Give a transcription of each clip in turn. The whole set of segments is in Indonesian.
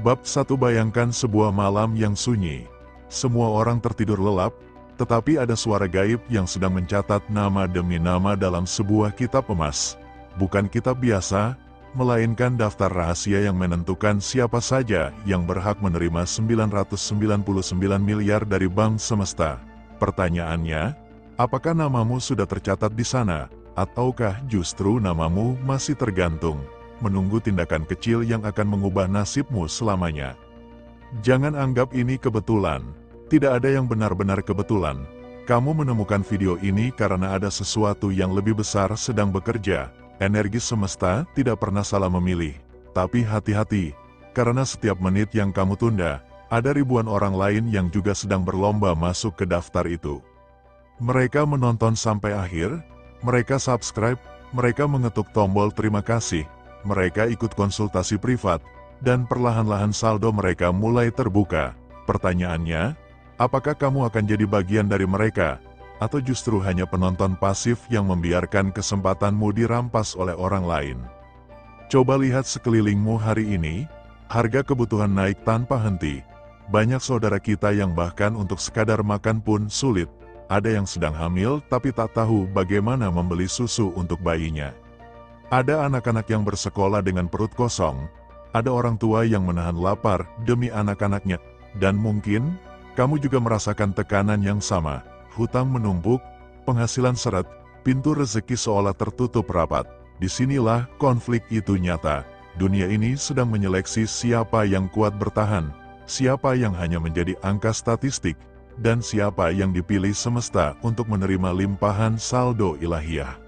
Bab 1. Bayangkan sebuah malam yang sunyi. Semua orang tertidur lelap, tetapi ada suara gaib yang sedang mencatat nama demi nama dalam sebuah kitab emas. Bukan kitab biasa, melainkan daftar rahasia yang menentukan siapa saja yang berhak menerima 999 miliar dari bank semesta. Pertanyaannya, apakah namamu sudah tercatat di sana, ataukah justru namamu masih tergantung, menunggu tindakan kecil yang akan mengubah nasibmu selamanya? Jangan anggap ini kebetulan. Tidak ada yang benar-benar kebetulan. Kamu menemukan video ini karena ada sesuatu yang lebih besar sedang bekerja. Energi semesta tidak pernah salah memilih. Tapi hati-hati, karena setiap menit yang kamu tunda, ada ribuan orang lain yang juga sedang berlomba masuk ke daftar itu. Mereka menonton sampai akhir, mereka subscribe, mereka mengetuk tombol terima kasih, mereka ikut konsultasi privat, dan perlahan-lahan saldo mereka mulai terbuka. Pertanyaannya, apakah kamu akan jadi bagian dari mereka, atau justru hanya penonton pasif yang membiarkan kesempatanmu dirampas oleh orang lain? Coba lihat sekelilingmu hari ini, harga kebutuhan naik tanpa henti. Banyak saudara kita yang bahkan untuk sekadar makan pun sulit. Ada yang sedang hamil tapi tak tahu bagaimana membeli susu untuk bayinya. Ada anak-anak yang bersekolah dengan perut kosong. Ada orang tua yang menahan lapar demi anak-anaknya. Dan mungkin, kamu juga merasakan tekanan yang sama. Hutang menumpuk, penghasilan seret, pintu rezeki seolah tertutup rapat. Disinilah konflik itu nyata. Dunia ini sedang menyeleksi siapa yang kuat bertahan, siapa yang hanya menjadi angka statistik, dan siapa yang dipilih semesta untuk menerima limpahan saldo ilahiyah.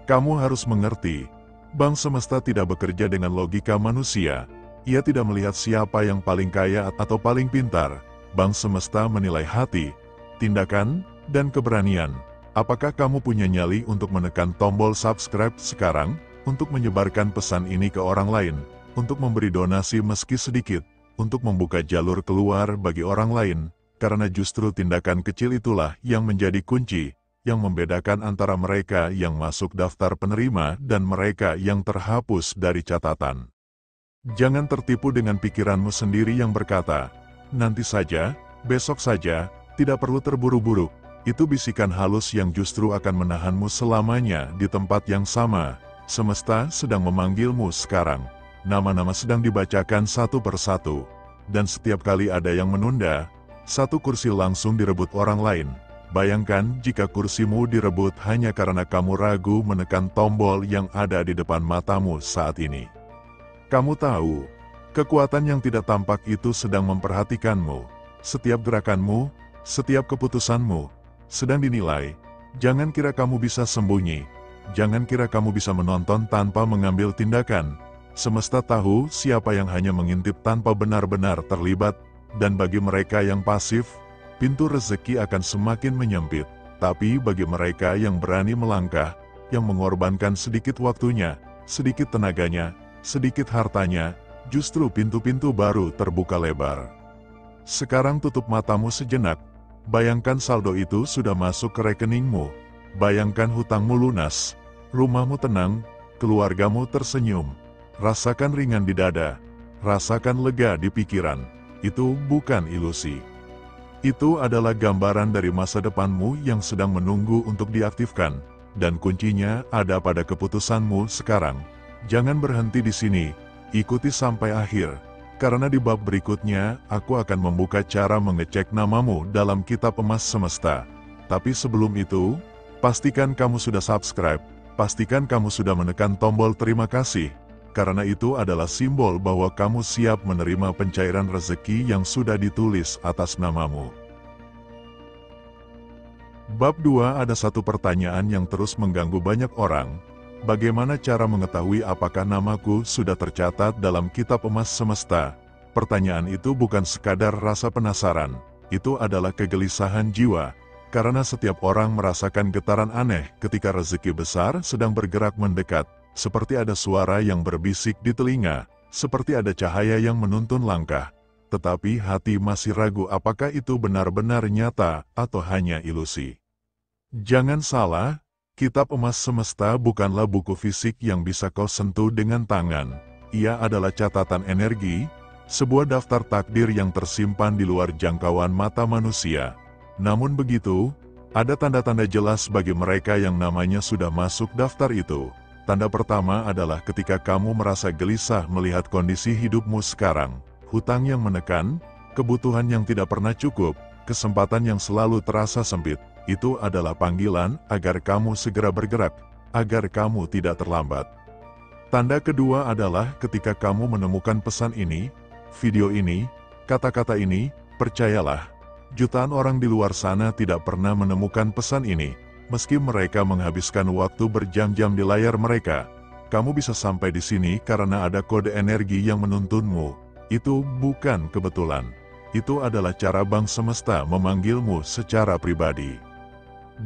Kamu harus mengerti, bank semesta tidak bekerja dengan logika manusia. Ia tidak melihat siapa yang paling kaya atau paling pintar. Bank semesta menilai hati, tindakan, dan keberanian. Apakah kamu punya nyali untuk menekan tombol subscribe sekarang, untuk menyebarkan pesan ini ke orang lain, untuk memberi donasi meski sedikit, untuk membuka jalur keluar bagi orang lain, karena justru tindakan kecil itulah yang menjadi kunci, yang membedakan antara mereka yang masuk daftar penerima dan mereka yang terhapus dari catatan. Jangan tertipu dengan pikiranmu sendiri yang berkata, nanti saja, besok saja, tidak perlu terburu-buru. Itu bisikan halus yang justru akan menahanmu selamanya di tempat yang sama. Semesta sedang memanggilmu sekarang. Nama-nama sedang dibacakan satu persatu. Dan setiap kali ada yang menunda, satu kursi langsung direbut orang lain. Bayangkan jika kursimu direbut hanya karena kamu ragu menekan tombol yang ada di depan matamu saat ini. Kamu tahu, kekuatan yang tidak tampak itu sedang memperhatikanmu. Setiap gerakanmu, setiap keputusanmu, sedang dinilai. Jangan kira kamu bisa sembunyi. Jangan kira kamu bisa menonton tanpa mengambil tindakan. Semesta tahu siapa yang hanya mengintip tanpa benar-benar terlibat, dan bagi mereka yang pasif, pintu rezeki akan semakin menyempit. Tapi bagi mereka yang berani melangkah, yang mengorbankan sedikit waktunya, sedikit tenaganya, sedikit hartanya, justru pintu-pintu baru terbuka lebar. Sekarang tutup matamu sejenak. Bayangkan saldo itu sudah masuk ke rekeningmu. Bayangkan hutangmu lunas, rumahmu tenang, keluargamu tersenyum. Rasakan ringan di dada, rasakan lega di pikiran. Itu bukan ilusi. Itu adalah gambaran dari masa depanmu yang sedang menunggu untuk diaktifkan. Dan kuncinya ada pada keputusanmu sekarang. Jangan berhenti di sini, ikuti sampai akhir. Karena di bab berikutnya, aku akan membuka cara mengecek namamu dalam kitab emas semesta. Tapi sebelum itu, pastikan kamu sudah subscribe, pastikan kamu sudah menekan tombol terima kasih, karena itu adalah simbol bahwa kamu siap menerima pencairan rezeki yang sudah ditulis atas namamu. Bab 2. Ada satu pertanyaan yang terus mengganggu banyak orang. Bagaimana cara mengetahui apakah namaku sudah tercatat dalam kitab emas semesta? Pertanyaan itu bukan sekadar rasa penasaran, itu adalah kegelisahan jiwa, karena setiap orang merasakan getaran aneh ketika rezeki besar sedang bergerak mendekat, seperti ada suara yang berbisik di telinga, seperti ada cahaya yang menuntun langkah, tetapi hati masih ragu apakah itu benar-benar nyata atau hanya ilusi. Jangan salah, kitab emas semesta bukanlah buku fisik yang bisa kau sentuh dengan tangan. Ia adalah catatan energi, sebuah daftar takdir yang tersimpan di luar jangkauan mata manusia. Namun begitu, ada tanda-tanda jelas bagi mereka yang namanya sudah masuk daftar itu. Tanda pertama adalah ketika kamu merasa gelisah melihat kondisi hidupmu sekarang, hutang yang menekan, kebutuhan yang tidak pernah cukup, kesempatan yang selalu terasa sempit. Itu adalah panggilan agar kamu segera bergerak, agar kamu tidak terlambat. Tanda kedua adalah ketika kamu menemukan pesan ini, video ini, kata-kata ini, percayalah, jutaan orang di luar sana tidak pernah menemukan pesan ini. Meski mereka menghabiskan waktu berjam-jam di layar mereka, kamu bisa sampai di sini karena ada kode energi yang menuntunmu. Itu bukan kebetulan. Itu adalah cara Bang Semesta memanggilmu secara pribadi.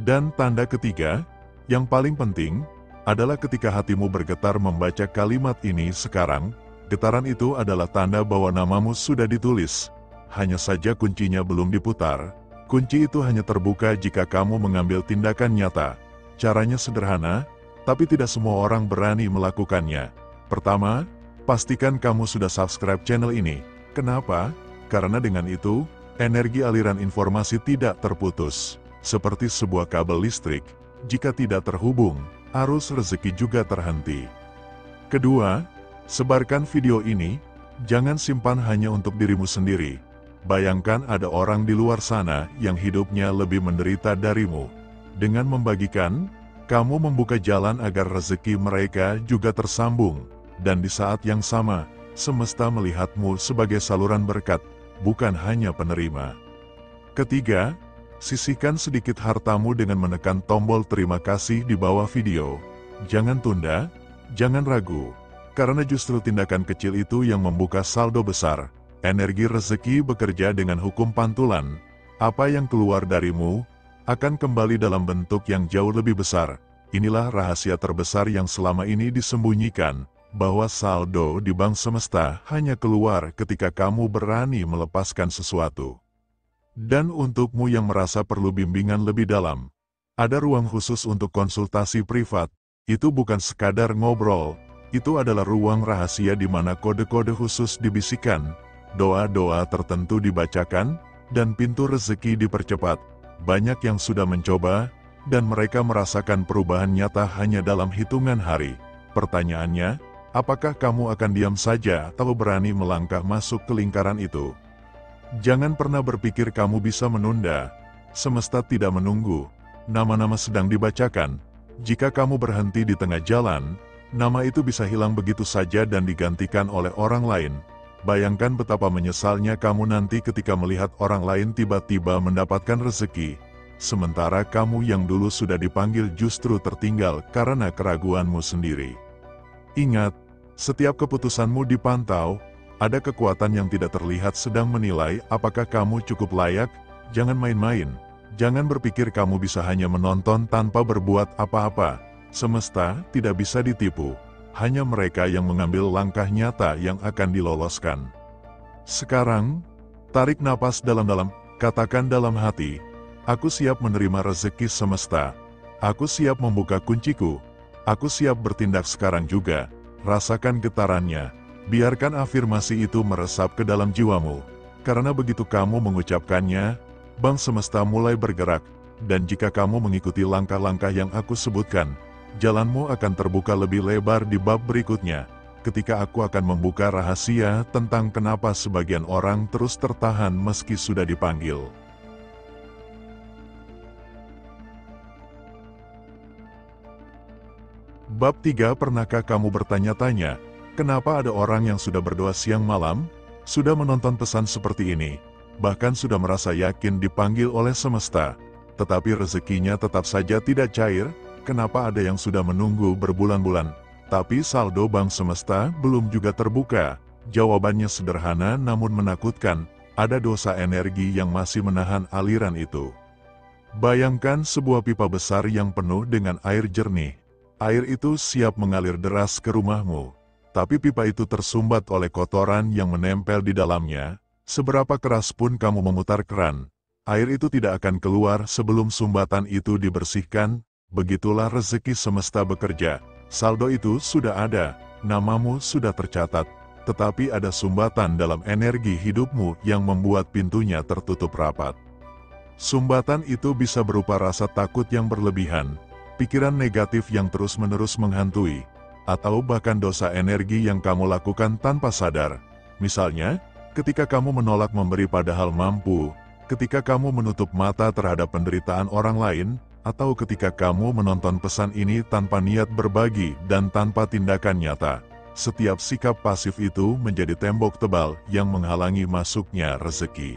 Dan tanda ketiga, yang paling penting, adalah ketika hatimu bergetar membaca kalimat ini sekarang. Getaran itu adalah tanda bahwa namamu sudah ditulis. Hanya saja kuncinya belum diputar. Kunci itu hanya terbuka jika kamu mengambil tindakan nyata. Caranya sederhana, tapi tidak semua orang berani melakukannya. Pertama, pastikan kamu sudah subscribe channel ini. Kenapa? Karena dengan itu, energi aliran informasi tidak terputus. Seperti sebuah kabel listrik, jika tidak terhubung, arus rezeki juga terhenti. Kedua, sebarkan video ini, jangan simpan hanya untuk dirimu sendiri. Bayangkan ada orang di luar sana yang hidupnya lebih menderita darimu. Dengan membagikan, kamu membuka jalan agar rezeki mereka juga tersambung. Dan di saat yang sama, semesta melihatmu sebagai saluran berkat, bukan hanya penerima. Ketiga, sisihkan sedikit hartamu dengan menekan tombol terima kasih di bawah video. Jangan tunda, jangan ragu, karena justru tindakan kecil itu yang membuka saldo besar. Energi rezeki bekerja dengan hukum pantulan. Apa yang keluar darimu, akan kembali dalam bentuk yang jauh lebih besar. Inilah rahasia terbesar yang selama ini disembunyikan, bahwa saldo di bank semesta hanya keluar ketika kamu berani melepaskan sesuatu. Dan untukmu yang merasa perlu bimbingan lebih dalam, ada ruang khusus untuk konsultasi privat. Itu bukan sekadar ngobrol, itu adalah ruang rahasia di mana kode-kode khusus dibisikkan, doa-doa tertentu dibacakan, dan pintu rezeki dipercepat. Banyak yang sudah mencoba, dan mereka merasakan perubahan nyata hanya dalam hitungan hari. Pertanyaannya, apakah kamu akan diam saja atau berani melangkah masuk ke lingkaran itu? Jangan pernah berpikir kamu bisa menunda. Semesta tidak menunggu. Nama-nama sedang dibacakan. Jika kamu berhenti di tengah jalan, nama itu bisa hilang begitu saja dan digantikan oleh orang lain. Bayangkan betapa menyesalnya kamu nanti ketika melihat orang lain tiba-tiba mendapatkan rezeki, sementara kamu yang dulu sudah dipanggil justru tertinggal karena keraguanmu sendiri. Ingat, setiap keputusanmu dipantau, ada kekuatan yang tidak terlihat sedang menilai apakah kamu cukup layak. Jangan main-main, jangan berpikir kamu bisa hanya menonton tanpa berbuat apa-apa. Semesta tidak bisa ditipu. Hanya mereka yang mengambil langkah nyata yang akan diloloskan. Sekarang, tarik napas dalam-dalam, katakan dalam hati, aku siap menerima rezeki semesta. Aku siap membuka kunciku. Aku siap bertindak sekarang juga. Rasakan getarannya. Biarkan afirmasi itu meresap ke dalam jiwamu. Karena begitu kamu mengucapkannya, bank semesta mulai bergerak. Dan jika kamu mengikuti langkah-langkah yang aku sebutkan, jalanmu akan terbuka lebih lebar di bab berikutnya, ketika aku akan membuka rahasia tentang kenapa sebagian orang terus tertahan meski sudah dipanggil. Bab 3. Pernahkah kamu bertanya-tanya, kenapa ada orang yang sudah berdoa siang malam, sudah menonton pesan seperti ini, bahkan sudah merasa yakin dipanggil oleh semesta, tetapi rezekinya tetap saja tidak cair? Kenapa ada yang sudah menunggu berbulan-bulan, tapi saldo bank semesta belum juga terbuka? Jawabannya sederhana namun menakutkan, ada dosa energi yang masih menahan aliran itu. Bayangkan sebuah pipa besar yang penuh dengan air jernih. Air itu siap mengalir deras ke rumahmu, tapi pipa itu tersumbat oleh kotoran yang menempel di dalamnya. Seberapa keras pun kamu memutar keran, air itu tidak akan keluar sebelum sumbatan itu dibersihkan. Begitulah rezeki semesta bekerja. Saldo itu sudah ada, namamu sudah tercatat, tetapi ada sumbatan dalam energi hidupmu yang membuat pintunya tertutup rapat. Sumbatan itu bisa berupa rasa takut yang berlebihan, pikiran negatif yang terus-menerus menghantui, atau bahkan dosa energi yang kamu lakukan tanpa sadar. Misalnya, ketika kamu menolak memberi padahal mampu, ketika kamu menutup mata terhadap penderitaan orang lain, atau ketika kamu menonton pesan ini tanpa niat berbagi dan tanpa tindakan nyata. Setiap sikap pasif itu menjadi tembok tebal yang menghalangi masuknya rezeki.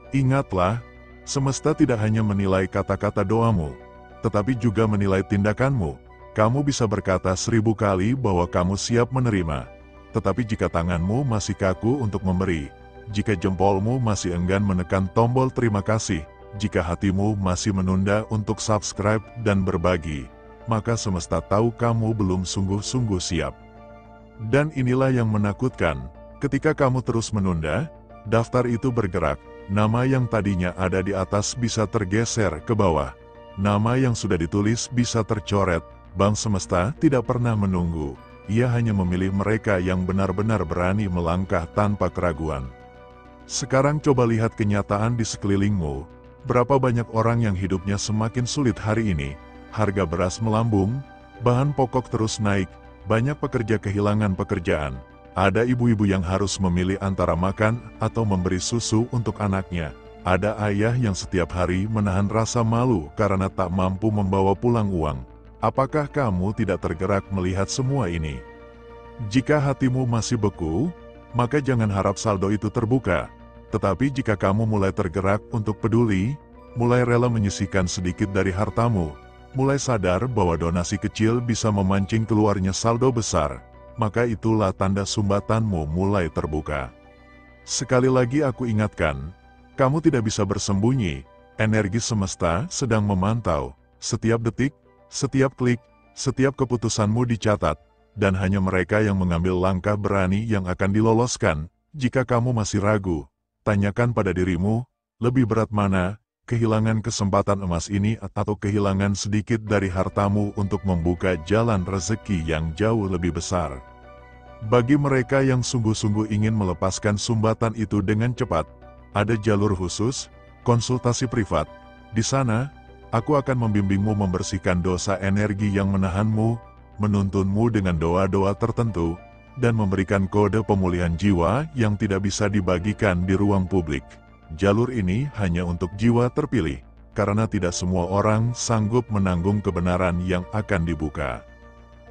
Ingatlah, semesta tidak hanya menilai kata-kata doamu, tetapi juga menilai tindakanmu. Kamu bisa berkata 1000 kali bahwa kamu siap menerima, tetapi jika tanganmu masih kaku untuk memberi, jika jempolmu masih enggan menekan tombol terima kasih, jika hatimu masih menunda untuk subscribe dan berbagi, maka semesta tahu kamu belum sungguh-sungguh siap. Dan inilah yang menakutkan, ketika kamu terus menunda, daftar itu bergerak, nama yang tadinya ada di atas bisa tergeser ke bawah, nama yang sudah ditulis bisa tercoret. Bang Semesta tidak pernah menunggu, ia hanya memilih mereka yang benar-benar berani melangkah tanpa keraguan. Sekarang coba lihat kenyataan di sekelilingmu, berapa banyak orang yang hidupnya semakin sulit hari ini, harga beras melambung, bahan pokok terus naik, banyak pekerja kehilangan pekerjaan, ada ibu-ibu yang harus memilih antara makan atau memberi susu untuk anaknya, ada ayah yang setiap hari menahan rasa malu karena tak mampu membawa pulang uang. Apakah kamu tidak tergerak melihat semua ini? Jika hatimu masih beku, maka jangan harap saldo itu terbuka. Tetapi jika kamu mulai tergerak untuk peduli, mulai rela menyisihkan sedikit dari hartamu, mulai sadar bahwa donasi kecil bisa memancing keluarnya saldo besar, maka itulah tanda sumbatanmu mulai terbuka. Sekali lagi aku ingatkan, kamu tidak bisa bersembunyi, energi semesta sedang memantau, setiap detik, setiap klik, setiap keputusanmu dicatat, dan hanya mereka yang mengambil langkah berani yang akan diloloskan. Jika kamu masih ragu, tanyakan pada dirimu, lebih berat mana, kehilangan kesempatan emas ini atau kehilangan sedikit dari hartamu untuk membuka jalan rezeki yang jauh lebih besar. Bagi mereka yang sungguh-sungguh ingin melepaskan sumbatan itu dengan cepat, ada jalur khusus, konsultasi privat. Di sana, aku akan membimbingmu membersihkan dosa energi yang menahanmu, menuntunmu dengan doa-doa tertentu, dan memberikan kode pemulihan jiwa yang tidak bisa dibagikan di ruang publik. Jalur ini hanya untuk jiwa terpilih, karena tidak semua orang sanggup menanggung kebenaran yang akan dibuka.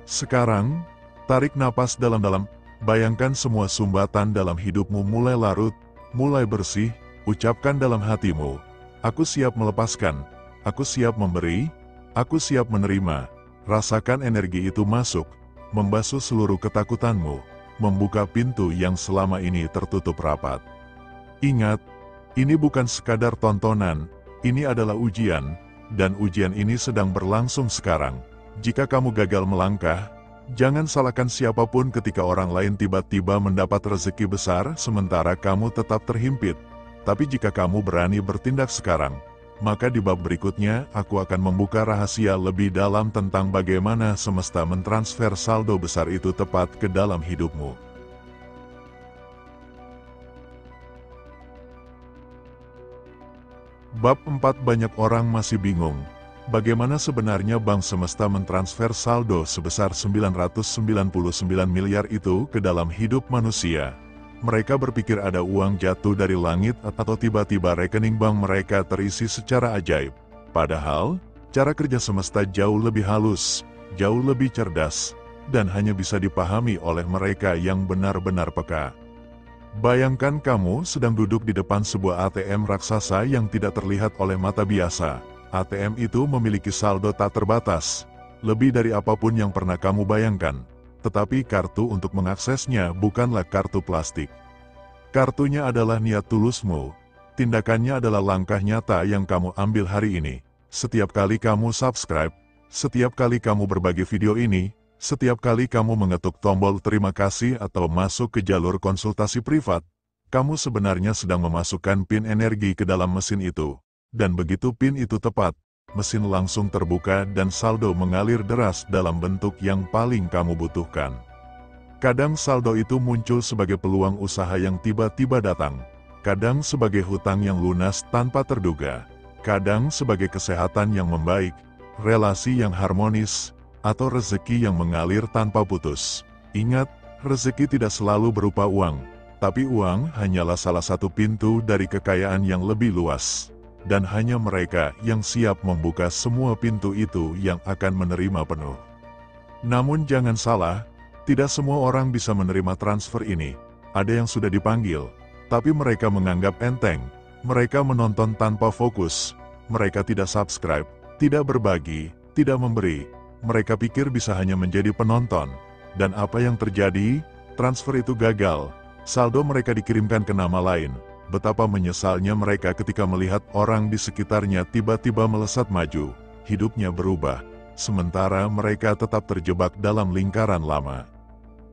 Sekarang, tarik napas dalam-dalam, bayangkan semua sumbatan dalam hidupmu mulai larut, mulai bersih, ucapkan dalam hatimu, aku siap melepaskan, aku siap memberi, aku siap menerima. Rasakan energi itu masuk, membasuh seluruh ketakutanmu, membuka pintu yang selama ini tertutup rapat. Ingat, ini bukan sekadar tontonan, ini adalah ujian, dan ujian ini sedang berlangsung sekarang. Jika kamu gagal melangkah, jangan salahkan siapapun ketika orang lain tiba-tiba mendapat rezeki besar sementara kamu tetap terhimpit. Tapi jika kamu berani bertindak sekarang, maka di bab berikutnya aku akan membuka rahasia lebih dalam tentang bagaimana semesta mentransfer saldo besar itu tepat ke dalam hidupmu. Bab 4. Banyak orang masih bingung, bagaimana sebenarnya Bank Semesta mentransfer saldo sebesar 999 miliar itu ke dalam hidup manusia. Mereka berpikir ada uang jatuh dari langit atau tiba-tiba rekening bank mereka terisi secara ajaib. Padahal, cara kerja semesta jauh lebih halus, jauh lebih cerdas, dan hanya bisa dipahami oleh mereka yang benar-benar peka. Bayangkan kamu sedang duduk di depan sebuah ATM raksasa yang tidak terlihat oleh mata biasa. ATM itu memiliki saldo tak terbatas, lebih dari apapun yang pernah kamu bayangkan. Tetapi kartu untuk mengaksesnya bukanlah kartu plastik. Kartunya adalah niat tulusmu. Tindakannya adalah langkah nyata yang kamu ambil hari ini. Setiap kali kamu subscribe, setiap kali kamu berbagi video ini, setiap kali kamu mengetuk tombol terima kasih atau masuk ke jalur konsultasi privat, kamu sebenarnya sedang memasukkan pin energi ke dalam mesin itu. Dan begitu pin itu tepat, mesin langsung terbuka dan saldo mengalir deras dalam bentuk yang paling kamu butuhkan. Kadang saldo itu muncul sebagai peluang usaha yang tiba-tiba datang. Kadang sebagai hutang yang lunas tanpa terduga. Kadang sebagai kesehatan yang membaik, relasi yang harmonis, atau rezeki yang mengalir tanpa putus. Ingat, rezeki tidak selalu berupa uang, tapi uang hanyalah salah satu pintu dari kekayaan yang lebih luas. Dan hanya mereka yang siap membuka semua pintu itu yang akan menerima penuh. Namun jangan salah, tidak semua orang bisa menerima transfer ini. Ada yang sudah dipanggil, tapi mereka menganggap enteng. Mereka menonton tanpa fokus. Mereka tidak subscribe, tidak berbagi, tidak memberi. Mereka pikir bisa hanya menjadi penonton. Dan apa yang terjadi? Transfer itu gagal. Saldo mereka dikirimkan ke nama lain. Betapa menyesalnya mereka ketika melihat orang di sekitarnya tiba-tiba melesat maju. Hidupnya berubah. Sementara mereka tetap terjebak dalam lingkaran lama.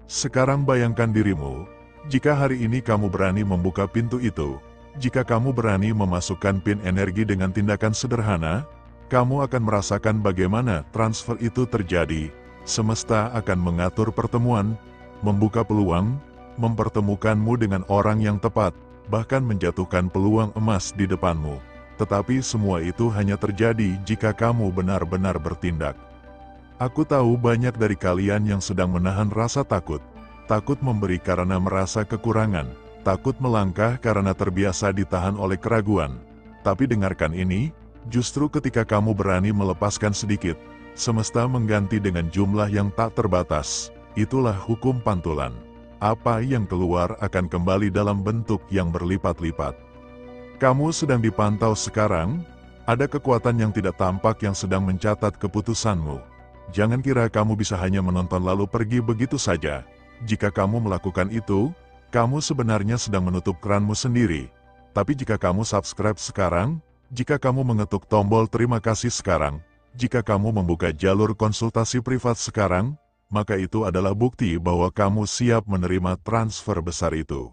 Sekarang bayangkan dirimu, jika hari ini kamu berani membuka pintu itu, jika kamu berani memasukkan pin energi dengan tindakan sederhana, kamu akan merasakan bagaimana transfer itu terjadi. Semesta akan mengatur pertemuan, membuka peluang, mempertemukanmu dengan orang yang tepat, bahkan menjatuhkan peluang emas di depanmu. Tetapi semua itu hanya terjadi jika kamu benar-benar bertindak. Aku tahu banyak dari kalian yang sedang menahan rasa takut. Takut memberi karena merasa kekurangan. Takut melangkah karena terbiasa ditahan oleh keraguan. Tapi dengarkan ini, justru ketika kamu berani melepaskan sedikit, semesta mengganti dengan jumlah yang tak terbatas. Itulah hukum pantulan. Apa yang keluar akan kembali dalam bentuk yang berlipat-lipat. Kamu sedang dipantau sekarang, ada kekuatan yang tidak tampak yang sedang mencatat keputusanmu. Jangan kira kamu bisa hanya menonton lalu pergi begitu saja. Jika kamu melakukan itu, kamu sebenarnya sedang menutup keranmu sendiri. Tapi jika kamu subscribe sekarang, jika kamu mengetuk tombol terima kasih sekarang, jika kamu membuka jalur konsultasi privat sekarang, maka itu adalah bukti bahwa kamu siap menerima transfer besar itu.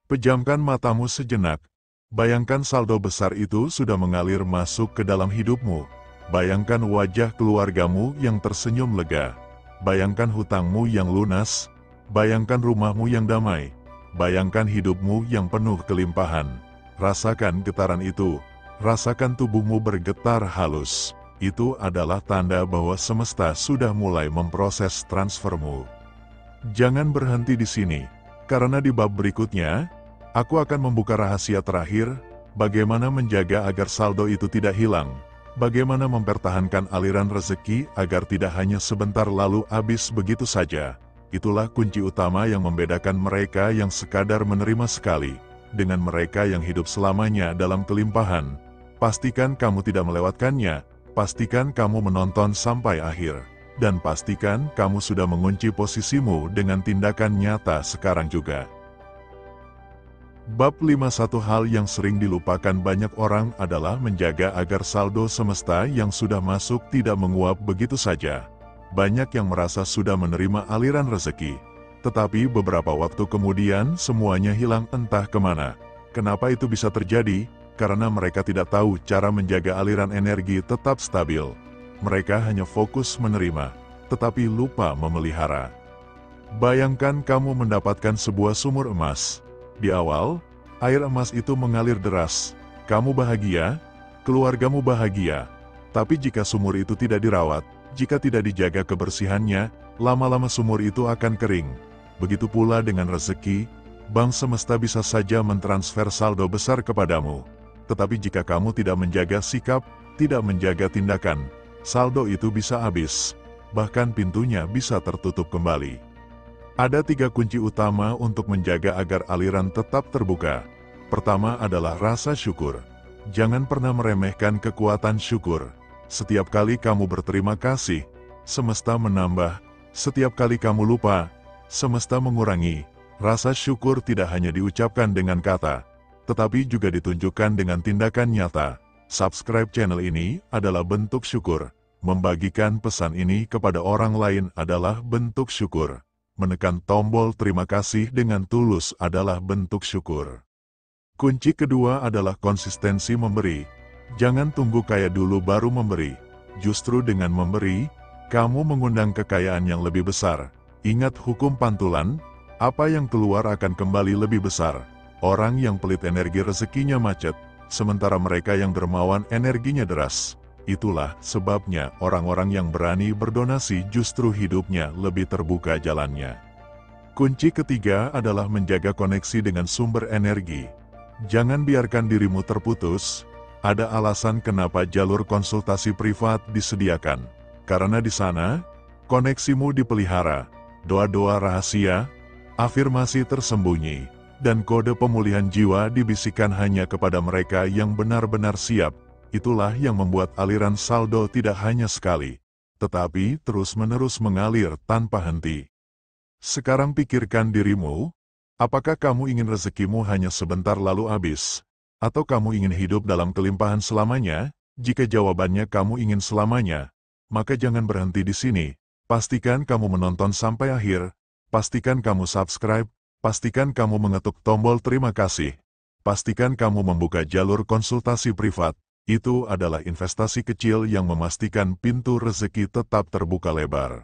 Pejamkan matamu sejenak. Bayangkan saldo besar itu sudah mengalir masuk ke dalam hidupmu. Bayangkan wajah keluargamu yang tersenyum lega. Bayangkan hutangmu yang lunas. Bayangkan rumahmu yang damai. Bayangkan hidupmu yang penuh kelimpahan. Rasakan getaran itu. Rasakan tubuhmu bergetar halus. Itu adalah tanda bahwa semesta sudah mulai memproses transfermu. Jangan berhenti di sini, karena di bab berikutnya, aku akan membuka rahasia terakhir, bagaimana menjaga agar saldo itu tidak hilang, bagaimana mempertahankan aliran rezeki agar tidak hanya sebentar lalu habis begitu saja. Itulah kunci utama yang membedakan mereka yang sekadar menerima sekali, dengan mereka yang hidup selamanya dalam kelimpahan. Pastikan kamu tidak melewatkannya, pastikan kamu menonton sampai akhir, dan pastikan kamu sudah mengunci posisimu dengan tindakan nyata sekarang juga. Bab 51 hal yang sering dilupakan banyak orang adalah menjaga agar saldo semesta yang sudah masuk tidak menguap begitu saja. Banyak yang merasa sudah menerima aliran rezeki, tetapi beberapa waktu kemudian semuanya hilang entah kemana. Kenapa itu bisa terjadi? Karena mereka tidak tahu cara menjaga aliran energi tetap stabil. Mereka hanya fokus menerima, tetapi lupa memelihara. Bayangkan kamu mendapatkan sebuah sumur emas. Di awal, air emas itu mengalir deras. Kamu bahagia, keluargamu bahagia. Tapi jika sumur itu tidak dirawat, jika tidak dijaga kebersihannya, lama-lama sumur itu akan kering. Begitu pula dengan rezeki, Bank Semesta bisa saja mentransfer saldo besar kepadamu. Tetapi jika kamu tidak menjaga sikap, tidak menjaga tindakan, saldo itu bisa habis. Bahkan pintunya bisa tertutup kembali. Ada 3 kunci utama untuk menjaga agar aliran tetap terbuka. Pertama adalah rasa syukur. Jangan pernah meremehkan kekuatan syukur. Setiap kali kamu berterima kasih, semesta menambah. Setiap kali kamu lupa, semesta mengurangi. Rasa syukur tidak hanya diucapkan dengan kata, tetapi juga ditunjukkan dengan tindakan nyata. Subscribe channel ini adalah bentuk syukur. Membagikan pesan ini kepada orang lain adalah bentuk syukur. Menekan tombol terima kasih dengan tulus adalah bentuk syukur. Kunci kedua adalah konsistensi memberi. Jangan tunggu kaya dulu baru memberi. Justru dengan memberi, kamu mengundang kekayaan yang lebih besar. Ingat hukum pantulan, apa yang keluar akan kembali lebih besar. Orang yang pelit energi rezekinya macet, sementara mereka yang dermawan energinya deras. Itulah sebabnya orang-orang yang berani berdonasi justru hidupnya lebih terbuka jalannya. Kunci ketiga adalah menjaga koneksi dengan sumber energi. Jangan biarkan dirimu terputus. Ada alasan kenapa jalur konsultasi privat disediakan. Karena di sana, koneksimu dipelihara, doa-doa rahasia, afirmasi tersembunyi, dan kode pemulihan jiwa dibisikkan hanya kepada mereka yang benar-benar siap. Itulah yang membuat aliran saldo tidak hanya sekali, tetapi terus-menerus mengalir tanpa henti. Sekarang pikirkan dirimu, apakah kamu ingin rezekimu hanya sebentar lalu habis? Atau kamu ingin hidup dalam kelimpahan selamanya? Jika jawabannya kamu ingin selamanya, maka jangan berhenti di sini. Pastikan kamu menonton sampai akhir, pastikan kamu subscribe, pastikan kamu mengetuk tombol terima kasih, pastikan kamu membuka jalur konsultasi privat. Itu adalah investasi kecil yang memastikan pintu rezeki tetap terbuka lebar.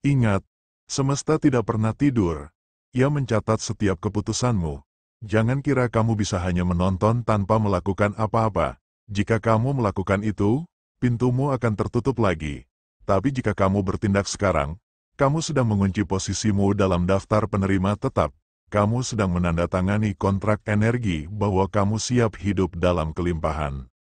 Ingat, semesta tidak pernah tidur. Ia mencatat setiap keputusanmu. Jangan kira kamu bisa hanya menonton tanpa melakukan apa-apa. Jika kamu melakukan itu, pintumu akan tertutup lagi. Tapi jika kamu bertindak sekarang, kamu sedang mengunci posisimu dalam daftar penerima tetap. Kamu sedang menandatangani kontrak energi bahwa kamu siap hidup dalam kelimpahan.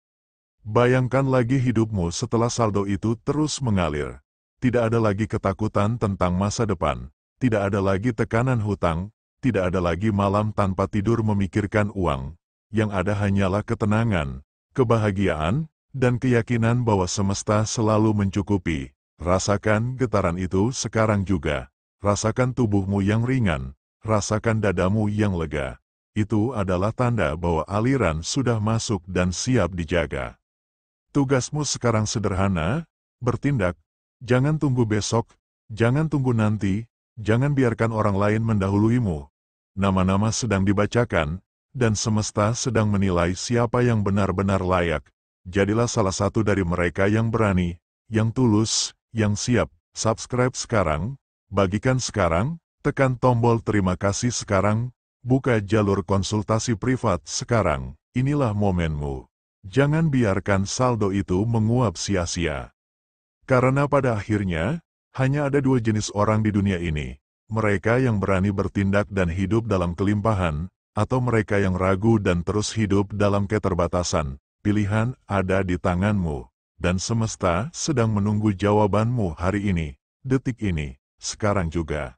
Bayangkan lagi hidupmu setelah saldo itu terus mengalir. Tidak ada lagi ketakutan tentang masa depan. Tidak ada lagi tekanan hutang. Tidak ada lagi malam tanpa tidur memikirkan uang. Yang ada hanyalah ketenangan, kebahagiaan, dan keyakinan bahwa semesta selalu mencukupi. Rasakan getaran itu sekarang juga. Rasakan tubuhmu yang ringan. Rasakan dadamu yang lega. Itu adalah tanda bahwa aliran sudah masuk dan siap dijaga. Tugasmu sekarang sederhana, bertindak. Jangan tunggu besok, jangan tunggu nanti, jangan biarkan orang lain mendahuluimu. Nama-nama sedang dibacakan, dan semesta sedang menilai siapa yang benar-benar layak. Jadilah salah satu dari mereka yang berani, yang tulus, yang siap. Subscribe sekarang, bagikan sekarang, tekan tombol terima kasih sekarang, buka jalur konsultasi privat sekarang. Inilah momenmu. Jangan biarkan saldo itu menguap sia-sia. Karena pada akhirnya, hanya ada dua jenis orang di dunia ini. Mereka yang berani bertindak dan hidup dalam kelimpahan, atau mereka yang ragu dan terus hidup dalam keterbatasan. Pilihan ada di tanganmu, dan semesta sedang menunggu jawabanmu hari ini, detik ini, sekarang juga.